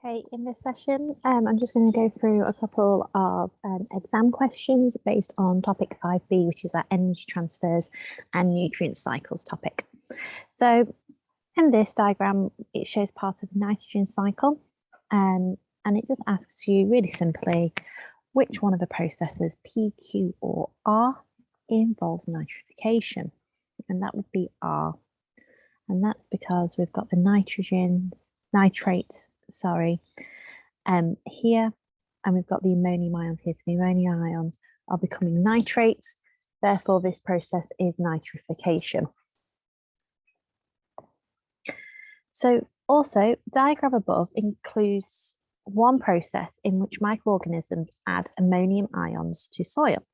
Okay, in this session, I'm just going to go through a couple of exam questions based on topic 5B, which is our energy transfers and nutrient cycles topic. So in this diagram, it shows part of the nitrogen cycle, and it just asks you really simply, which one of the processes, P, Q, or R, involves nitrification? And that would be R. And that's because we've got the nitrates, here, and we've got the ammonium ions here. So the ammonium ions are becoming nitrates. Therefore, this process is nitrification. So also, diagram above includes one process in which microorganisms add ammonium ions to soil.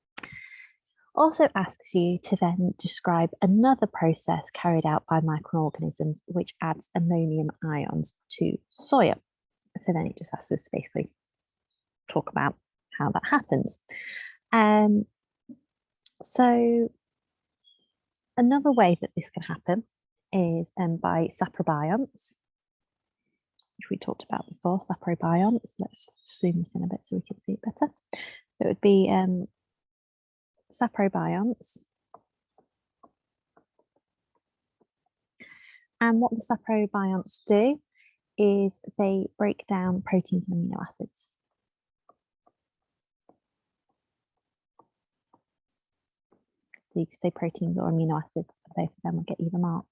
Also asks you to then describe another process carried out by microorganisms which adds ammonium ions to soil. So then it just asks us to basically talk about how that happens. So another way that this can happen is by saprobionts, which we talked about before, saprobionts. Let's zoom this in a bit so we can see it better. So it would be saprobionts. And what the saprobionts do is they break down proteins and amino acids. So you could say proteins or amino acids, both of them will get you the mark.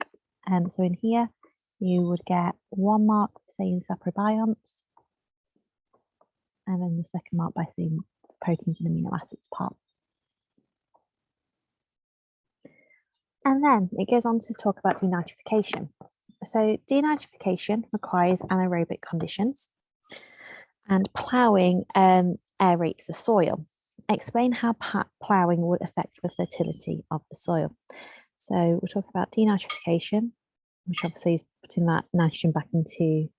So in here, you would get 1 mark for saying saprobionts, and then the second mark by saying proteins and amino acids part. And then it goes on to talk about denitrification. So denitrification requires anaerobic conditions, and ploughing aerates the soil. Explain how ploughing would affect the fertility of the soil. So we'll talk about denitrification, which obviously is putting that nitrogen back into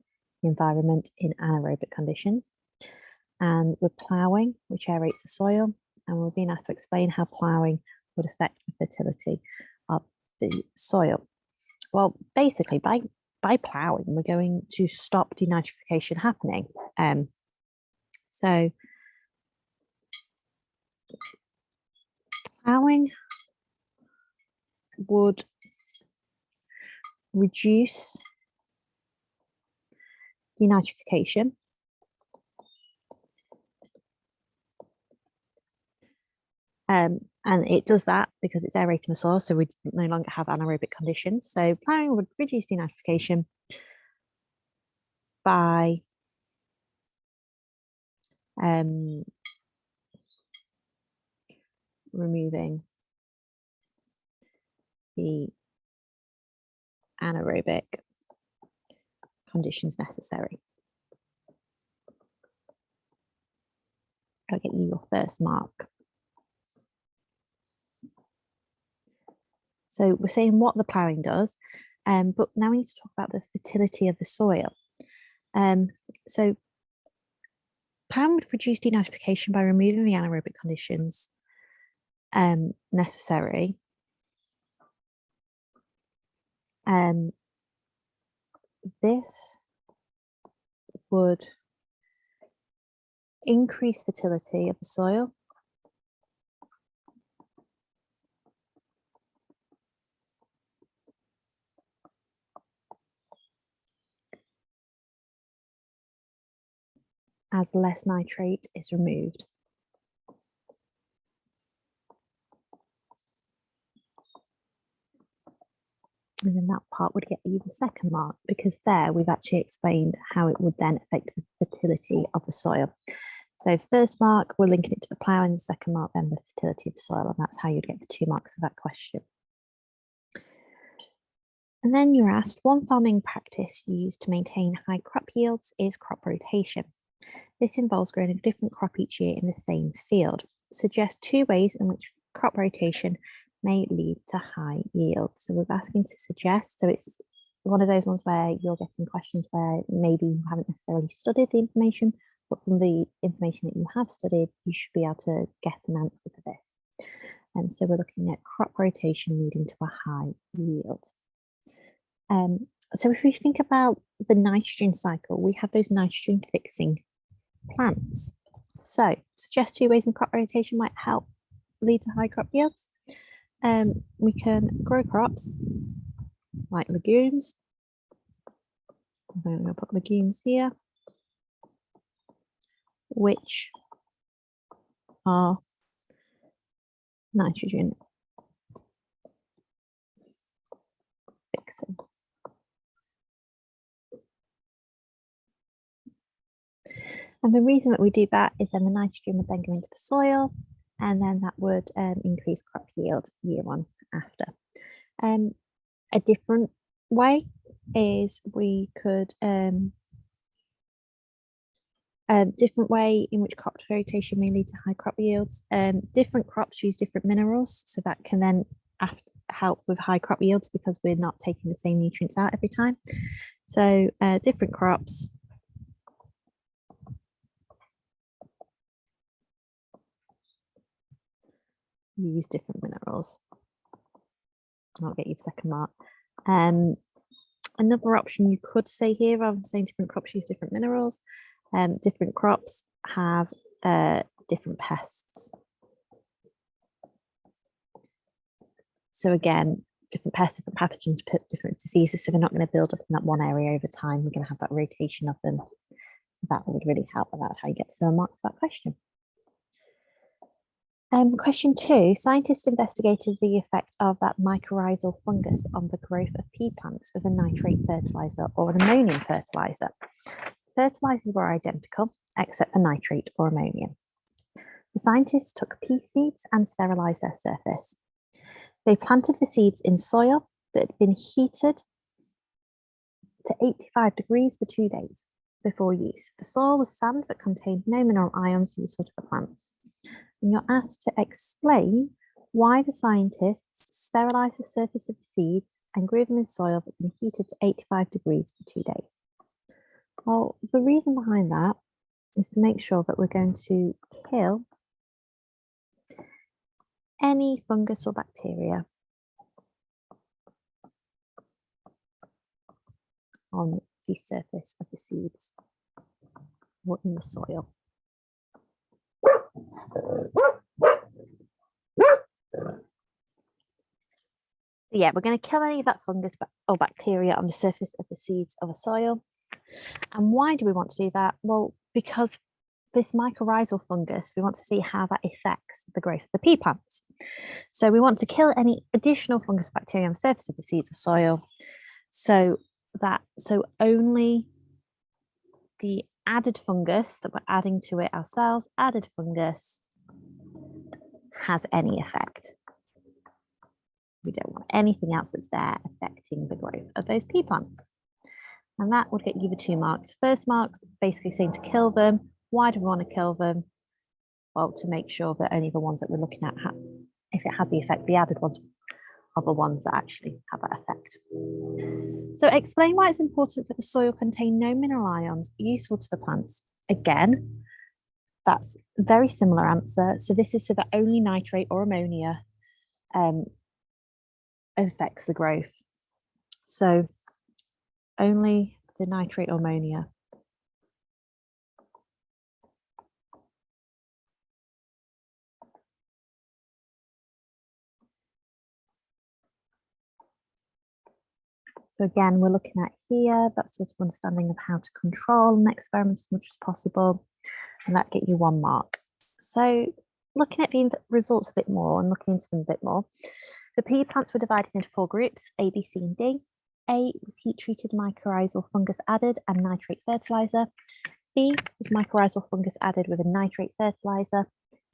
the environment in anaerobic conditions. And with ploughing, which aerates the soil, and we're being asked to explain how ploughing would affect the fertility of the soil. Well, basically, by ploughing, we're going to stop denitrification happening. So ploughing would reduce denitrification and it does that because it's aerating the soil, so we no longer have anaerobic conditions. So ploughing would reduce denitrification by removing the anaerobic conditions necessary. I'll get you your first mark. So we're saying what the ploughing does, but now we need to talk about the fertility of the soil. So ploughing would reduce denitrification by removing the anaerobic conditions necessary. This would increase fertility of the soil. As less nitrate is removed. And then that part would get you the second mark, because there we've actually explained how it would then affect the fertility of the soil. So first mark, we're linking it to the ploughing, the second mark, then the fertility of the soil, and that's how you'd get the 2 marks of that question. And then you're asked, one farming practice used to maintain high crop yields is crop rotation. This involves growing a different crop each year in the same field. Suggest 2 ways in which crop rotation may lead to high yields. So we're asking to suggest, so it's one of those ones where you're getting questions where maybe you haven't necessarily studied the information, but from the information that you have studied, you should be able to get an answer for this. And so we're looking at crop rotation leading to a high yield. So if we think about the nitrogen cycle, we have those nitrogen fixing plants. So suggest 2 ways in crop rotation might help lead to high crop yields. We can grow crops like legumes. So I'm going to put legumes here, which are nitrogen fixing. And the reason that we do that is then the nitrogen would then go into the soil, and then that would increase crop yield year on after. A different way is we could different way in which crop rotation may lead to high crop yields. Different crops use different minerals, so that can then help with high crop yields because we're not taking the same nutrients out every time. So different crops use different minerals. I'll get you a second mark. Another option you could say here, rather than saying different crops use different minerals, different crops have different pests. So again, different pests, different pathogens, different diseases, so they're not going to build up in that one area over time. We're going to have that rotation of them. That would really help about how you get some marks for that question. Question 2, scientists investigated the effect of that mycorrhizal fungus on the growth of pea plants with a nitrate fertilizer or an ammonium fertilizer. Fertilizers were identical, except for nitrate or ammonium. The scientists took pea seeds and sterilized their surface. They planted the seeds in soil that had been heated to 85 degrees for 2 days before use. The soil was sand but contained no mineral ions useful to the plants. And you're asked to explain why the scientists sterilized the surface of the seeds and grew them in soil that had been heated to 85 degrees for 2 days. Well, the reason behind that is to make sure that we're going to kill any fungus or bacteria on the surface of the seeds or in the soil. Yeah, we're going to kill any of that fungus or bacteria on the surface of the seeds of a soil. And why do we want to do that? Well, because this mycorrhizal fungus, we want to see how that affects the growth of the pea plants. So we want to kill any additional fungus bacteria on the surface of the seeds of soil, so only the added fungus that we're adding to it ourselves, added fungus, has any effect. We don't want anything else that's there affecting the growth of those pea plants. And that would get you the 2 marks. First mark, basically saying to kill them. Why do we want to kill them? Well, to make sure that only the ones that we're looking at, if it has the effect, the added ones are the ones that actually have that effect. So explain why it's important that the soil contain no mineral ions useful to the plants. Again, that's a very similar answer. So this is so that only nitrate or ammonia affects the growth. So only the nitrate or ammonia. So again, we're looking at here, that sort of understanding of how to control an experiment as much as possible, and that get you 1 mark. So looking at the results a bit more and looking into them a bit more, the pea plants were divided into 4 groups, A, B, C, and D. A was heat-treated mycorrhizal fungus added and nitrate fertilizer. B was mycorrhizal fungus added with a nitrate fertilizer.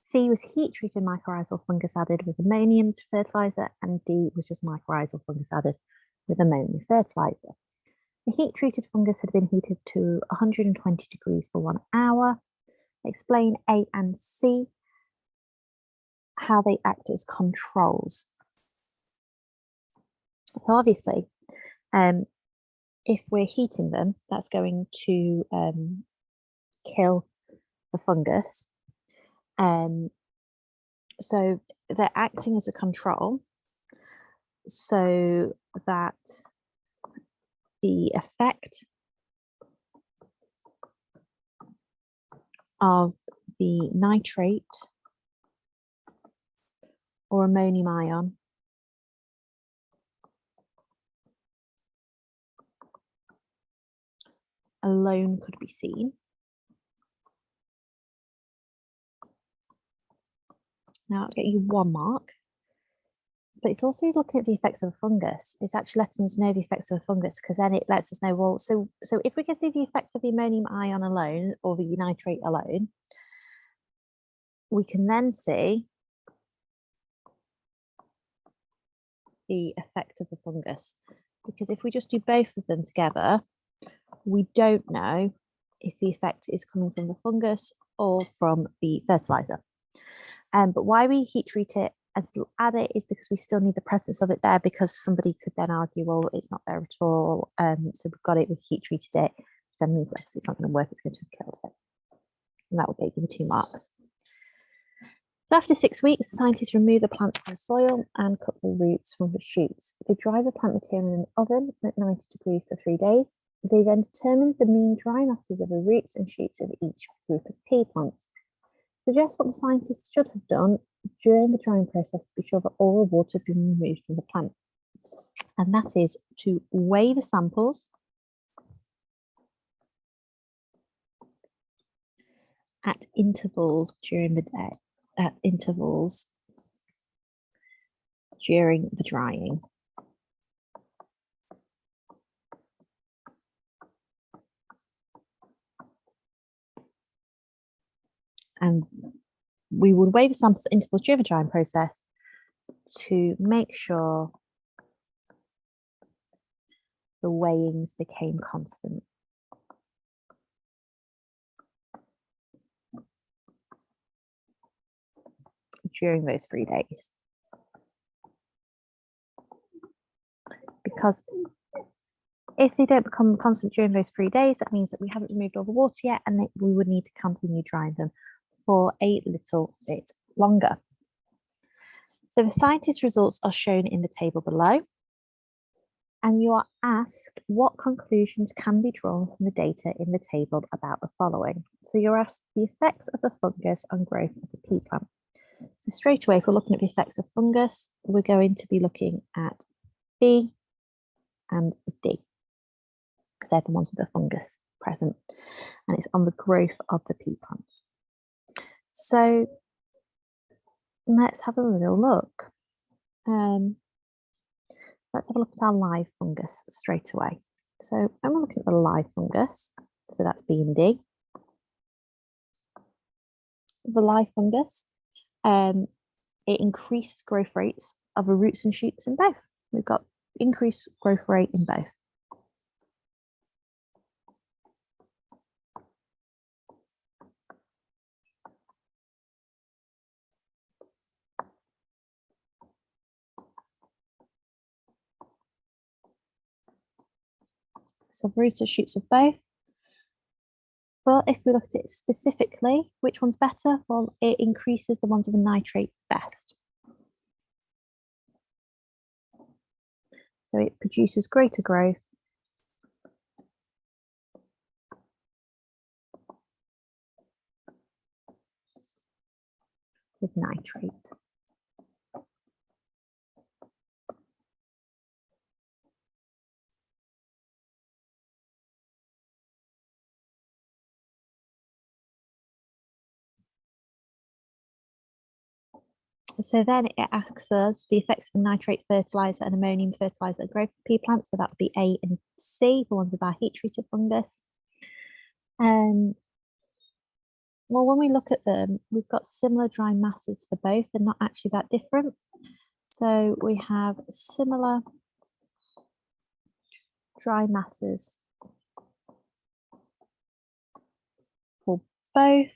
C was heat-treated mycorrhizal fungus added with ammonium fertilizer, and D was just mycorrhizal fungus added with ammonium fertilizer. The heat-treated fungus had been heated to 120 degrees for 1 hour. Explain A and C, how they act as controls. So obviously, if we're heating them, that's going to kill the fungus. So they're acting as a control so that the effect of the nitrate or ammonium ion alone could be seen. Now I'll get you 1 mark, but it's also looking at the effects of a fungus. It's actually letting us know the effects of a fungus, because then it lets us know, well, so if we can see the effect of the ammonium ion alone or the nitrate alone, we can then see the effect of the fungus. Because if we just do both of them together, we don't know if the effect is coming from the fungus or from the fertilizer. But why we heat treat it and still add it is because we still need the presence of it there, because somebody could then argue, well, it's not there at all. So we've got it, we've heat treated it, which then means less, it's not going to work, it's going to have killed it. And that will get you 2 marks. So after 6 weeks, scientists remove the plant from the soil and cut the roots from the shoots. They dry the plant material in an oven at 90 degrees for 3 days. They then determined the mean dry masses of the roots and shoots of each group of pea plants. Suggest what the scientists should have done during the drying process to be sure that all the water had been removed from the plant. And that is to weigh the samples at intervals during the day, during the drying. And we would weigh the samples at intervals during the drying process to make sure the weighings became constant. During those 3 days. Because if they don't become constant during those 3 days, that means that we haven't removed all the water yet, and that we would need to continue drying them for a little bit longer. So the scientists' results are shown in the table below, and you are asked what conclusions can be drawn from the data in the table about the following. So you're asked the effects of the fungus on growth of the pea plant. So straight away, if we're looking at the effects of fungus, we're going to be looking at B and D, because they're the ones with the fungus present, and it's on the growth of the pea plants. So let's have a little look. Let's have a look at our live fungus straight away. So I'm looking at the live fungus, so that's B and D. The live fungus, it increases growth rates of the roots and shoots in both. We've got increased growth rate in both. So roots and shoots of both. But if we look at it specifically, which one's better? Well, it increases the ones with a nitrate best. So it produces greater growth with nitrate. So then it asks us the effects of nitrate fertilizer and ammonium fertilizer growth of pea plants. So that would be A and C, the ones with our heat treated fungus. Well, when we look at them, we've got similar dry masses for both. They're not actually that different. So we have similar dry masses for both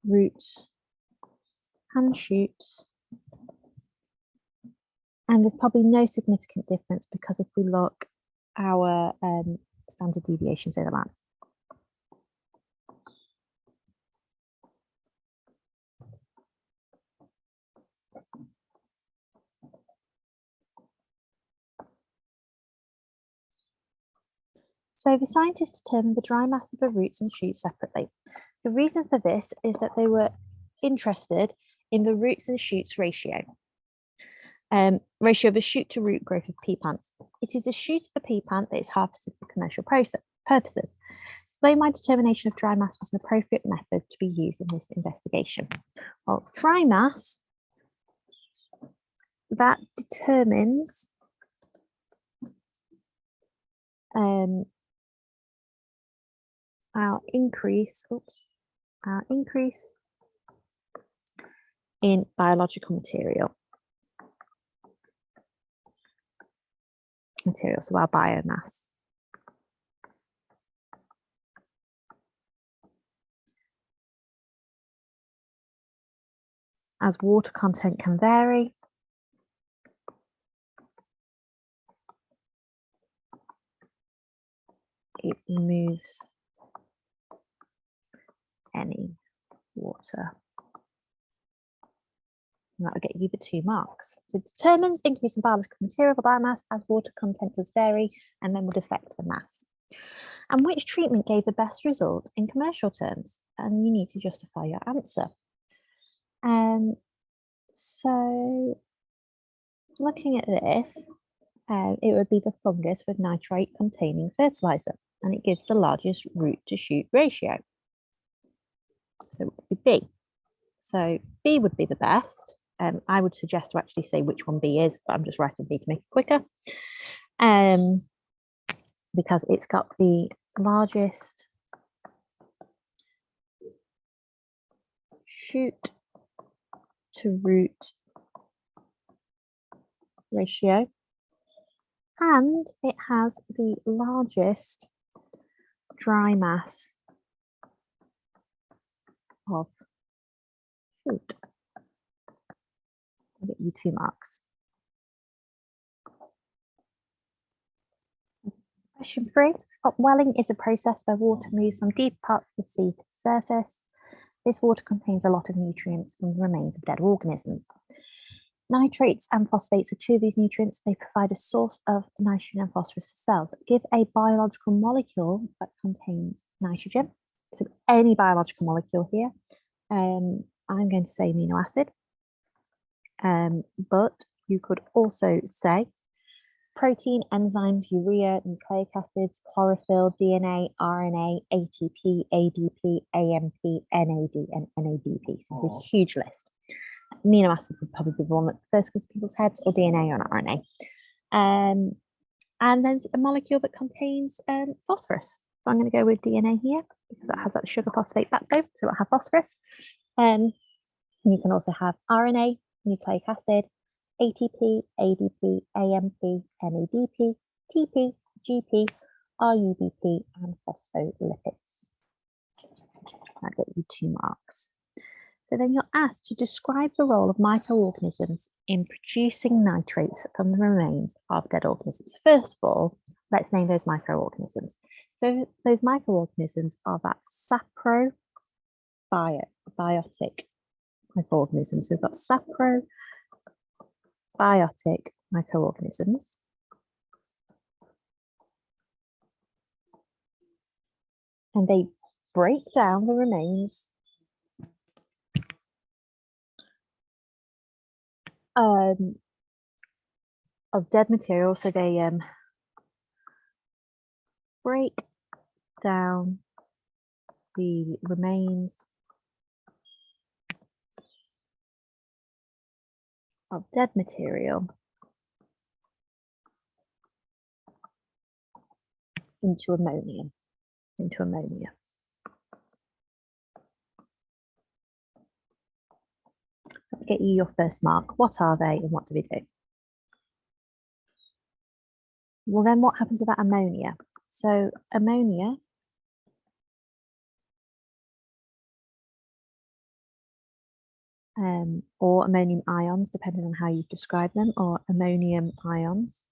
roots and shoots. And there's probably no significant difference, because if we look, our standard deviations overlap. So the scientists determined the dry mass of the roots and shoots separately. The reason for this is that they were interested in the roots and shoots ratio. Ratio of a shoot to root growth of pea plants. It is a shoot of the pea plant that is harvested for commercial purposes. Explain why determination of dry mass was an appropriate method to be used in this investigation. Well, dry mass, that determines our increase in biological material, so our biomass. As water content can vary, it removes any water. And that will get you the 2 marks. So it determines increase in biological material, the biomass, as water content does vary, and then would affect the mass. And which treatment gave the best result in commercial terms? And you need to justify your answer. So looking at this, it would be the fungus with nitrate containing fertilizer, and it gives the largest root to shoot ratio. So it would be B. So B would be the best. I would suggest to actually say which one B is, but I'm just writing B to make it quicker. Because it's got the largest shoot to root ratio, and it has the largest dry mass of shoot. I'll get you 2 marks. Question 3. Upwelling is a process where water moves from deep parts of the sea to the surface. This water contains a lot of nutrients from the remains of dead organisms. Nitrates and phosphates are 2 of these nutrients. They provide a source of nitrogen and phosphorus for cells. Give a biological molecule that contains nitrogen. So any biological molecule here. I'm going to say amino acid. But you could also say protein, enzymes, urea, nucleic acids, chlorophyll, DNA, RNA, ATP, ADP, AMP, NAD, and NADP. So it's a huge list. Amino acid would probably be the one that first goes to people's heads, or DNA or RNA. And then a molecule that contains phosphorus. So I'm going to go with DNA here because it has that sugar phosphate backbone, so it'll have phosphorus. And you can also have RNA, nucleic acid, ATP, ADP, AMP, NADP, TP, GP, RUBP, and phospholipids. That got you 2 marks. So then you're asked to describe the role of microorganisms in producing nitrates from the remains of dead organisms. First of all, let's name those microorganisms. So those microorganisms are that saprobiotic microorganisms. So we've got saprobiotic microorganisms. And they break down the remains of dead material. So they break down the remains of dead material into ammonia. I'll get you your first mark. What are they and what do they do? Well, then what happens with that ammonia? So ammonia or ammonium ions, depending on how you describe them, or ammonium ions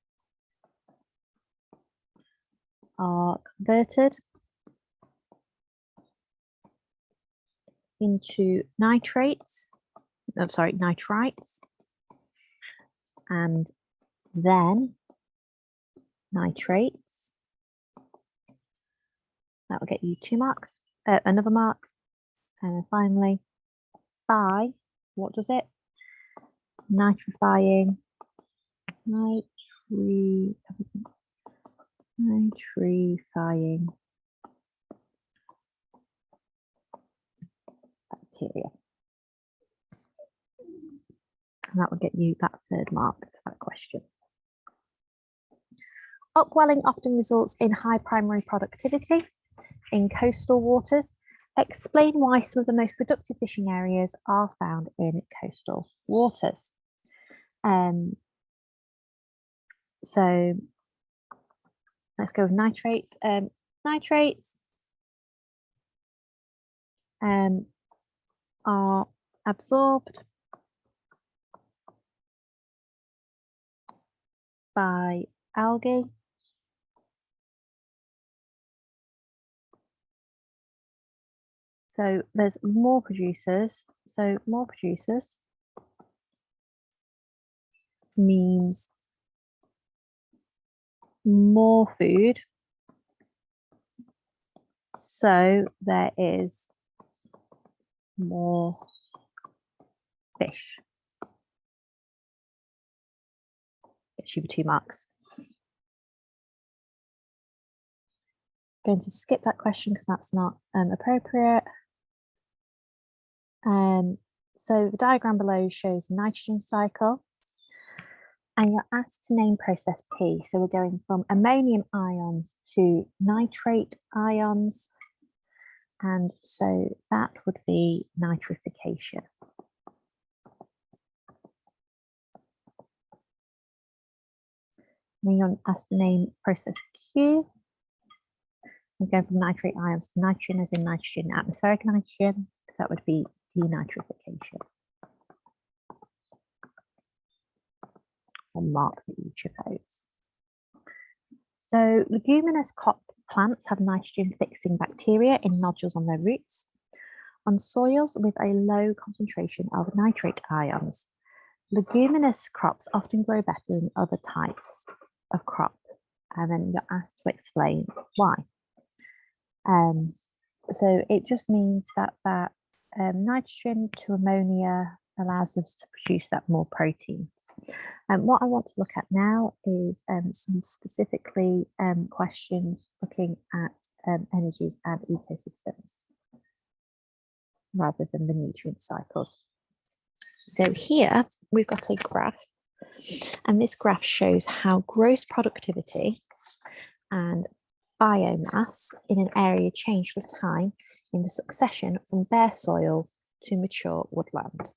are converted into nitrites, and then nitrates, That will get you 2 marks, another mark. And then finally, by, what does it? Nitrifying bacteria. And that will get you that 3rd mark for that question. Upwelling often results in high primary productivity in coastal waters. Explain why some of the most productive fishing areas are found in coastal waters. So let's go with nitrates. Nitrates are absorbed by algae so there's more producers. So more producers means more food. So there is more fish. It should be 2 marks. Going to skip that question because that's not appropriate. So the diagram below shows the nitrogen cycle. And you're asked to name process P. So we're going from ammonium ions to nitrate ions. And so that would be nitrification. Then you're asked to name process Q. We're going from nitrate ions to nitrogen, as in nitrogen, atmospheric nitrogen. So that would be denitrification. I'll mark for each of those. So leguminous crop plants have nitrogen fixing bacteria in nodules on their roots on soils with a low concentration of nitrate ions. Leguminous crops often grow better than other types of crop, and then you're asked to explain why. So it just means that nitrogen to ammonia allows us to produce that more proteins. What I want to look at now is some specifically questions looking at energies and ecosystems rather than the nutrient cycles. So here we've got a graph, and this graph shows how gross productivity and biomass in an area change with time in the succession from bare soil to mature woodland.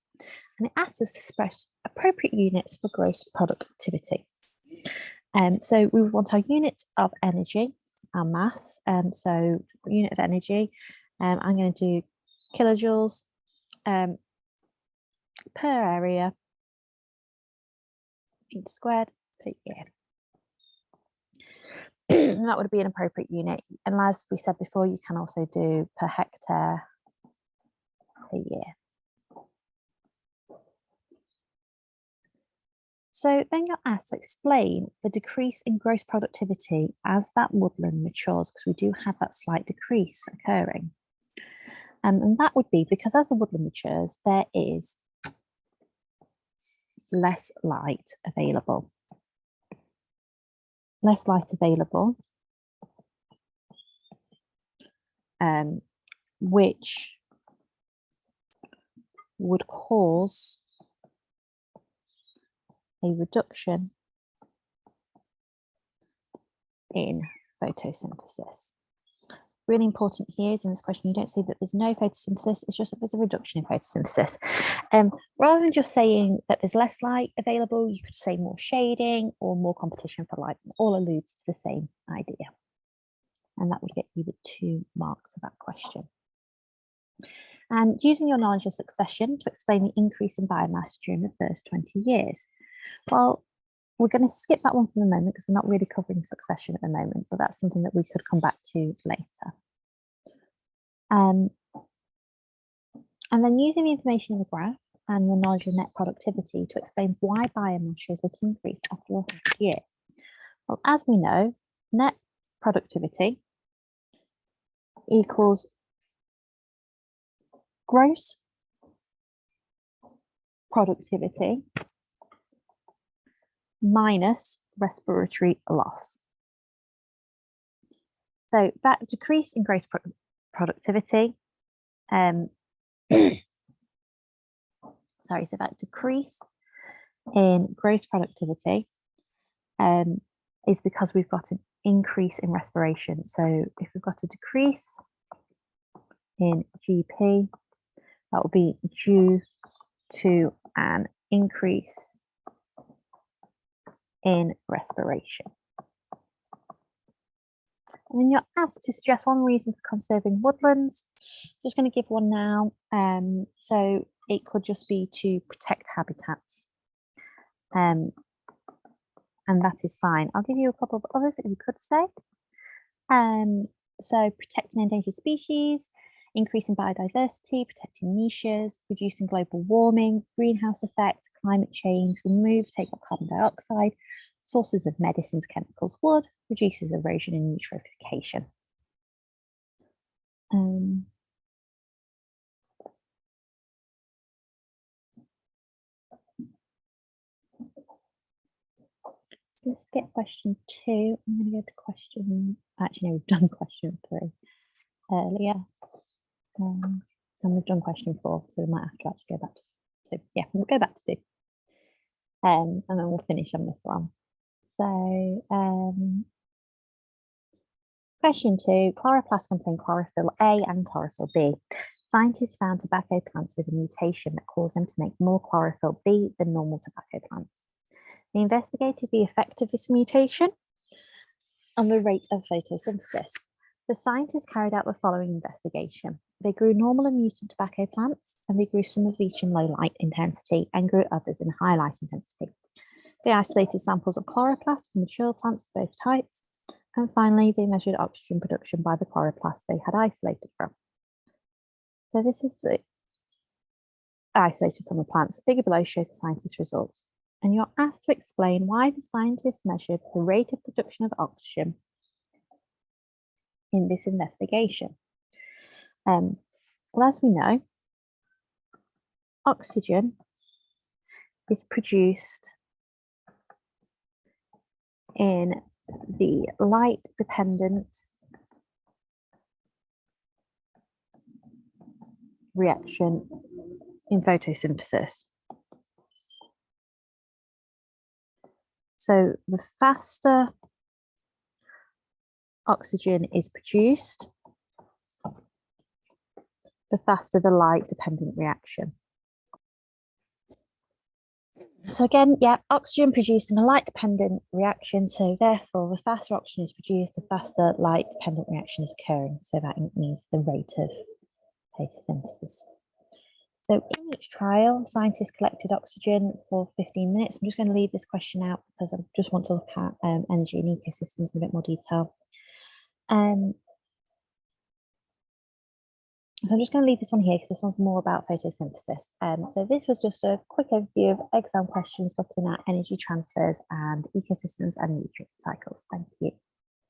And it asks us to express appropriate units for gross productivity. So we want our unit of energy, our mass. So unit of energy, I'm going to do kilojoules per area meter squared per year. And that would be an appropriate unit. And as we said before, you can also do per hectare per year. So then you're asked to explain the decrease in gross productivity as that woodland matures, because we do have that slight decrease occurring. And that would be because as the woodland matures, there is less light available. Less light available, which would cause a reduction in photosynthesis. Really important here is in this question, you don't say that there's no photosynthesis, it's just that there's a reduction in photosynthesis. Rather than just saying that there's less light available, you could say more shading or more competition for light. All alludes to the same idea. And that would get you the 2 marks for that question. And using your knowledge of succession to explain the increase in biomass during the first 20 years. Well, we're going to skip that one for the moment because we're not really covering succession at the moment, but that's something that we could come back to later. And then using the information in the graph and your knowledge of net productivity to explain why biomass shows an increase after 100 years. Well, as we know, net productivity equals gross productivity minus respiratory loss. So that decrease in gross productivity, sorry, so that decrease in gross productivity is because we've got an increase in respiration. So if we've got a decrease in GP, that will be due to an increase in respiration. And then you're asked to suggest one reason for conserving woodlands. I'm just going to give one now. So it could just be to protect habitats. And that is fine. I'll give you a couple of others that you could say. So protecting endangered species, increasing biodiversity, protecting niches, reducing global warming, greenhouse effect, climate change, remove, take up carbon dioxide, sources of medicines, chemicals, wood, reduces erosion and eutrophication. Let's skip question 2. I'm going to go to question, actually no, we've done question 3 earlier. And we've done question 4, so we might have to actually go back to 2. Yeah, we'll go back to 2. And then we'll finish on this one. So question 2, chloroplasts contain chlorophyll A and chlorophyll B. Scientists found tobacco plants with a mutation that caused them to make more chlorophyll B than normal tobacco plants. They investigated the effect of this mutation on the rate of photosynthesis. The scientists carried out the following investigation. They grew normal and mutant tobacco plants, and they grew some of each in low light intensity and grew others in high light intensity. They isolated samples of chloroplasts from mature plants of both types, and finally they measured oxygen production by the chloroplasts they had isolated from. So this is the isolated from the plants. The figure below shows the scientists' results. And you're asked to explain why the scientists measured the rate of production of oxygen in this investigation. Well, as we know, oxygen is produced in the light-dependent reaction in photosynthesis. So the faster oxygen is produced, the faster the light-dependent reaction. So again, yeah, oxygen produced in a light-dependent reaction. So therefore, the faster oxygen is produced, the faster light-dependent reaction is occurring. So that means the rate of photosynthesis. So in each trial, scientists collected oxygen for 15 minutes. I'm just going to leave this question out because I just want to look at energy and ecosystems in a bit more detail. So I'm just going to leave this one here because this one's more about photosynthesis. So this was just a quick overview of exam questions looking at energy transfers and ecosystems and nutrient cycles. Thank you.